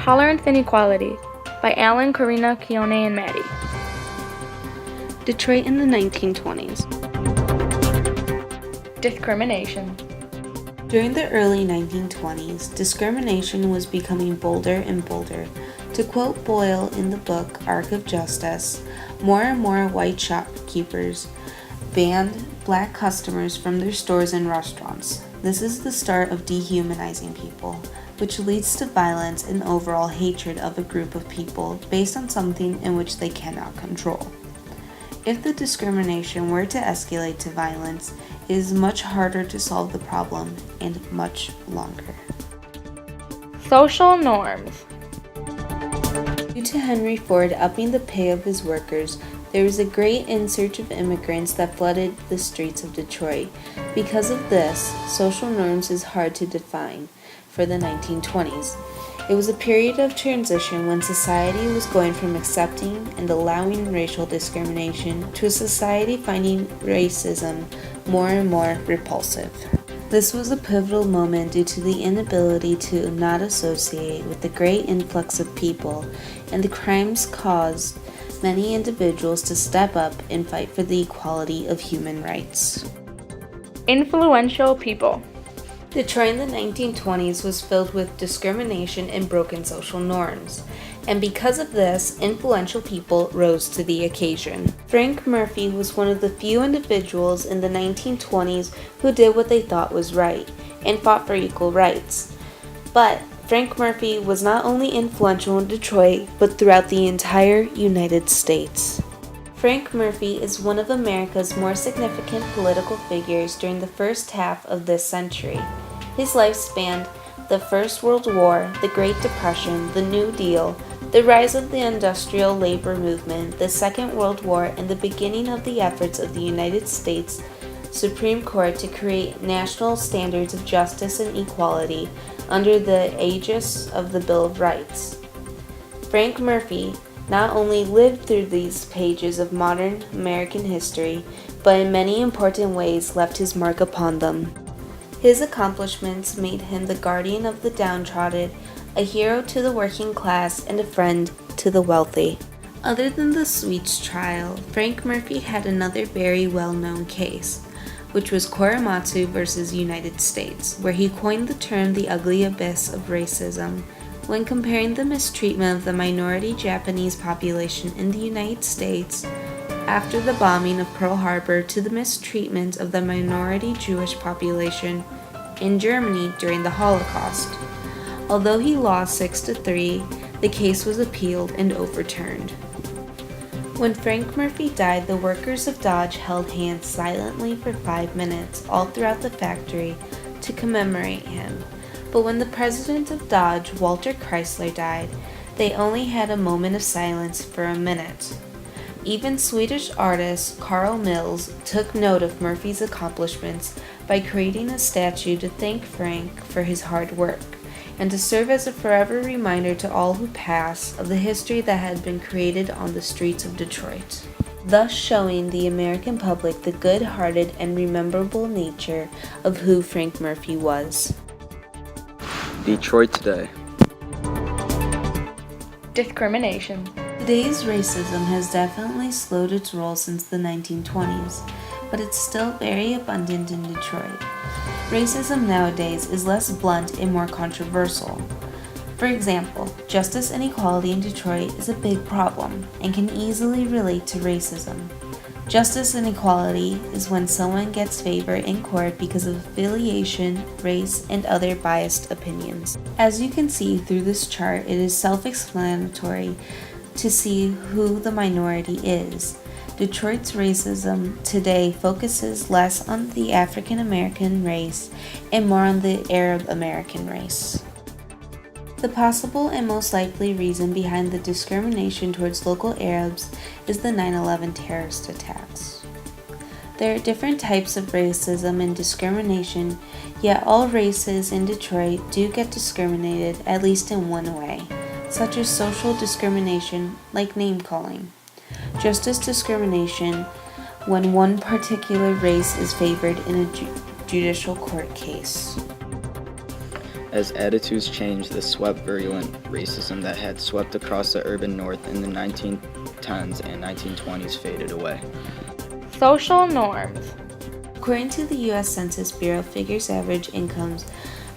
Tolerance and Equality by Alan, Karina, Keone, and Maddie. Detroit in the 1920s. Discrimination. During the early 1920s, discrimination was becoming bolder and bolder. To quote Boyle in the book Arc of Justice, more and more white shopkeepers banned black customers from their stores and restaurants. This is the start of dehumanizing people, which leads to violence and overall hatred of a group of people based on something in which they cannot control. If the discrimination were to escalate to violence, it is much harder to solve the problem and much longer. Social norms. Due to Henry Ford upping the pay of his workers, there was a great insurge of immigrants that flooded the streets of Detroit. Because of this, social norms is hard to define for the 1920s. It was a period of transition when society was going from accepting and allowing racial discrimination to a society finding racism more and more repulsive. This was a pivotal moment due to the inability to not associate with the great influx of people, and the crimes caused many individuals to step up and fight for the equality of human rights. Influential people. Detroit in the 1920s was filled with discrimination and broken social norms, and because of this, influential people rose to the occasion. Frank Murphy was one of the few individuals in the 1920s who did what they thought was right and fought for equal rights. But Frank Murphy was not only influential in Detroit, but throughout the entire United States. Frank Murphy is one of America's more significant political figures during the first half of this century. His life spanned the First World War, the Great Depression, the New Deal, the rise of the industrial labor movement, the Second World War, and the beginning of the efforts of the United States Supreme Court to create national standards of justice and equality under the aegis of the Bill of Rights. Frank Murphy not only lived through these pages of modern American history, but in many important ways left his mark upon them. His accomplishments made him the guardian of the downtrodden, a hero to the working class, and a friend to the wealthy. Other than the Sweets trial, Frank Murphy had another very well-known case, which was Korematsu versus United States, where he coined the term the ugly abyss of racism when comparing the mistreatment of the minority Japanese population in the United States after the bombing of Pearl Harbor to the mistreatment of the minority Jewish population in Germany during the Holocaust. Although he lost 6-3, the case was appealed and overturned. When Frank Murphy died, the workers of Dodge held hands silently for 5 minutes all throughout the factory to commemorate him. But when the president of Dodge, Walter Chrysler, died, they only had a moment of silence for a minute. Even Swedish artist Carl Mills took note of Murphy's accomplishments by creating a statue to thank Frank for his hard work and to serve as a forever reminder to all who pass of the history that had been created on the streets of Detroit, thus showing the American public the good-hearted and rememberable nature of who Frank Murphy was. Detroit today. Discrimination. Today's racism has definitely slowed its roll since the 1920s, but it's still very abundant in Detroit. Racism nowadays is less blunt and more controversial. For example, justice and equality in Detroit is a big problem and can easily relate to racism. Justice and equality is when someone gets favor in court because of affiliation, race, and other biased opinions. As you can see through this chart, it is self-explanatory to see who the minority is. Detroit's racism today focuses less on the African American race and more on the Arab American race. The possible and most likely reason behind the discrimination towards local Arabs is the 9/11 terrorist attacks. There are different types of racism and discrimination, yet all races in Detroit do get discriminated at least in one way, such as social discrimination like name-calling, justice discrimination when one particular race is favored in a judicial court case. As attitudes changed, the swept virulent racism that had swept across the urban north in the 1910s and 1920s faded away. Social norms. According to the U.S. Census Bureau figures, average incomes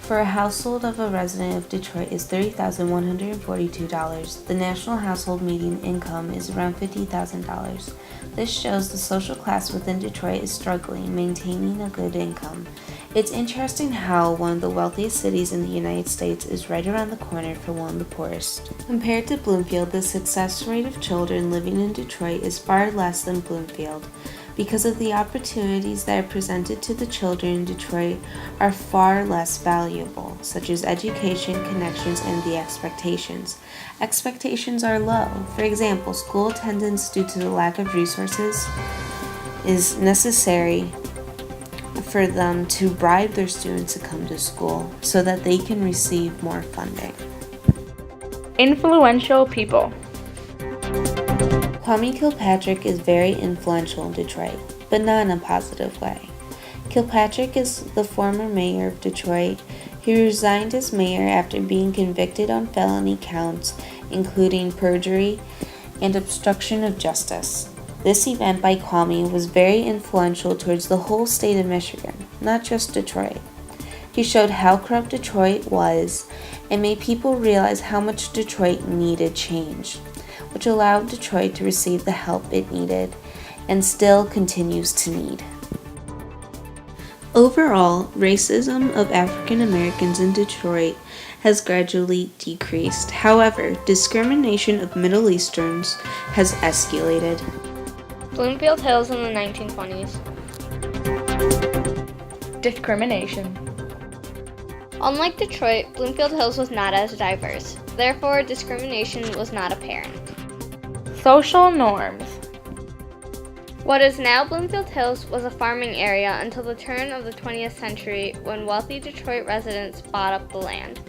for a household of a resident of Detroit is $30,142. The national household median income is around $50,000. This shows the social class within Detroit is struggling, maintaining a good income. It's interesting how one of the wealthiest cities in the United States is right around the corner from one of the poorest. Compared to Bloomfield, the success rate of children living in Detroit is far less than Bloomfield. Because of the opportunities that are presented to the children in Detroit are far less valuable, such as education, connections, and the expectations. Expectations are low. For example, school attendance due to the lack of resources is necessary for them to bribe their students to come to school so that they can receive more funding. Influential people. Kwame Kilpatrick is very influential in Detroit, but not in a positive way. Kilpatrick is the former mayor of Detroit. He resigned as mayor after being convicted on felony counts, including perjury and obstruction of justice. This event by Kwame was very influential towards the whole state of Michigan, not just Detroit. He showed how corrupt Detroit was and made people realize how much Detroit needed change, which allowed Detroit to receive the help it needed and still continues to need. Overall, racism of African Americans in Detroit has gradually decreased. However, discrimination of Middle Easterns has escalated. Bloomfield Hills in the 1920s. Discrimination. Unlike Detroit, Bloomfield Hills was not as diverse. Therefore, discrimination was not apparent. Social norms. What is now Bloomfield Hills was a farming area until the turn of the 20th century when wealthy Detroit residents bought up the land.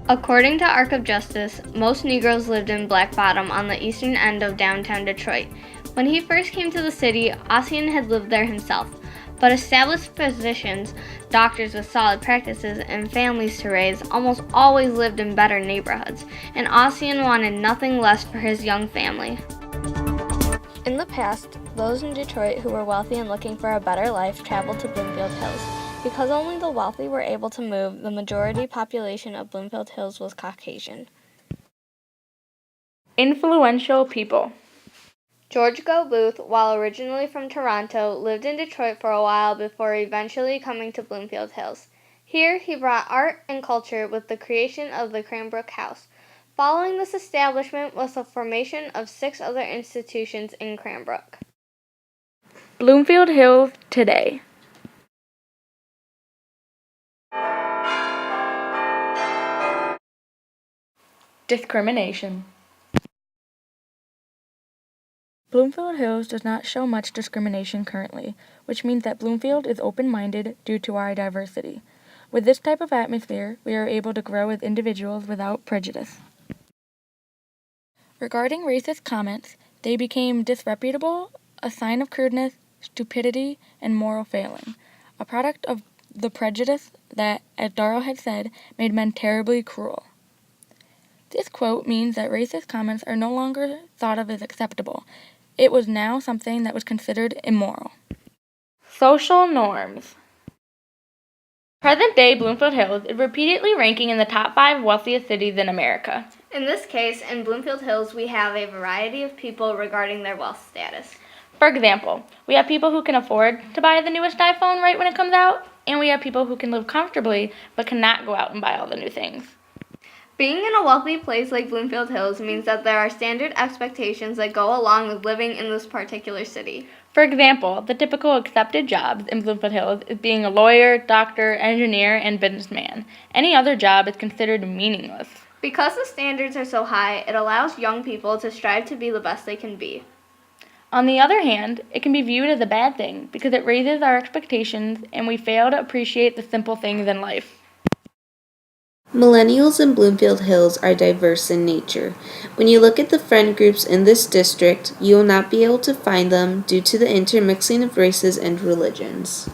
According to Arc of Justice, most Negroes lived in Black Bottom on the eastern end of downtown Detroit. When he first came to the city, Ossian had lived there himself, but established physicians, doctors with solid practices, and families to raise almost always lived in better neighborhoods, and Ossian wanted nothing less for his young family. In the past, those in Detroit who were wealthy and looking for a better life traveled to Bloomfield Hills. Because only the wealthy were able to move, the majority population of Bloomfield Hills was Caucasian. Influential people. George Go Booth, while originally from Toronto, lived in Detroit for a while before eventually coming to Bloomfield Hills. Here, he brought art and culture with the creation of the Cranbrook House. Following this establishment was the formation of 6 other institutions in Cranbrook. Bloomfield Hills today. Discrimination. Bloomfield Hills does not show much discrimination currently, which means that Bloomfield is open-minded due to our diversity. With this type of atmosphere, we are able to grow as individuals without prejudice. Regarding racist comments, they became disreputable, a sign of crudeness, stupidity, and moral failing, a product of the prejudice that, as Darrell had said, made men terribly cruel. This quote means that racist comments are no longer thought of as acceptable. It was now something that was considered immoral. Social norms. Present-day Bloomfield Hills is repeatedly ranking in the top 5 wealthiest cities in America. In this case, in Bloomfield Hills, we have a variety of people regarding their wealth status. For example, we have people who can afford to buy the newest iPhone right when it comes out, and we have people who can live comfortably but cannot go out and buy all the new things. Being in a wealthy place like Bloomfield Hills means that there are standard expectations that go along with living in this particular city. For example, the typical accepted jobs in Bloomfield Hills is being a lawyer, doctor, engineer, and businessman. Any other job is considered meaningless. Because the standards are so high, it allows young people to strive to be the best they can be. On the other hand, it can be viewed as a bad thing because it raises our expectations and we fail to appreciate the simple things in life. Millennials in Bloomfield Hills are diverse in nature. When you look at the friend groups in this district, you will not be able to find them due to the intermixing of races and religions.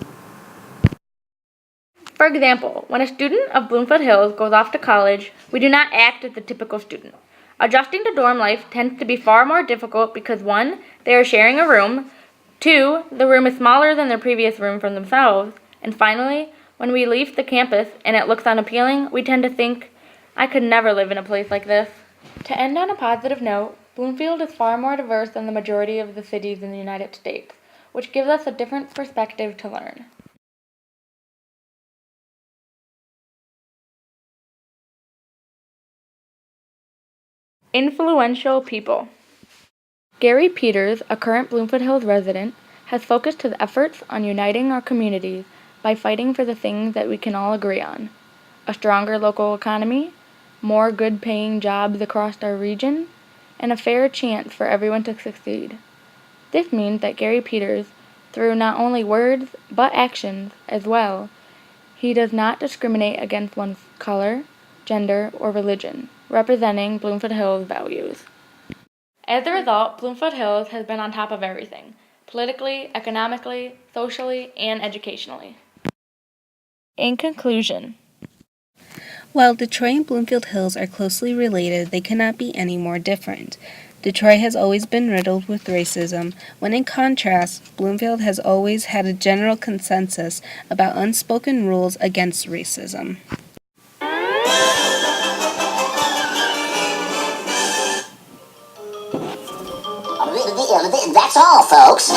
For example, when a student of Bloomfield Hills goes off to college, we do not act as the typical student. Adjusting to dorm life tends to be far more difficult because 1, they are sharing a room, 2, the room is smaller than their previous room from themselves, and finally, when we leave the campus and it looks unappealing, we tend to think, I could never live in a place like this. To end on a positive note, Bloomfield is far more diverse than the majority of the cities in the United States, which gives us a different perspective to learn. Influential people. Gary Peters, a current Bloomfield Hills resident, has focused his efforts on uniting our communities by fighting for the things that we can all agree on: a stronger local economy, more good-paying jobs across our region, and a fair chance for everyone to succeed. This means that Gary Peters, through not only words but actions as well, he does not discriminate against one's color, gender, or religion, representing Bloomfield Hills values. As a result, Bloomfield Hills has been on top of everything, politically, economically, socially, and educationally. In conclusion, While Detroit and Bloomfield Hills are closely related, they cannot be any more different. Detroit has always been riddled with racism, when in contrast, Bloomfield has always had a general consensus about unspoken rules against racism. That's all, folks.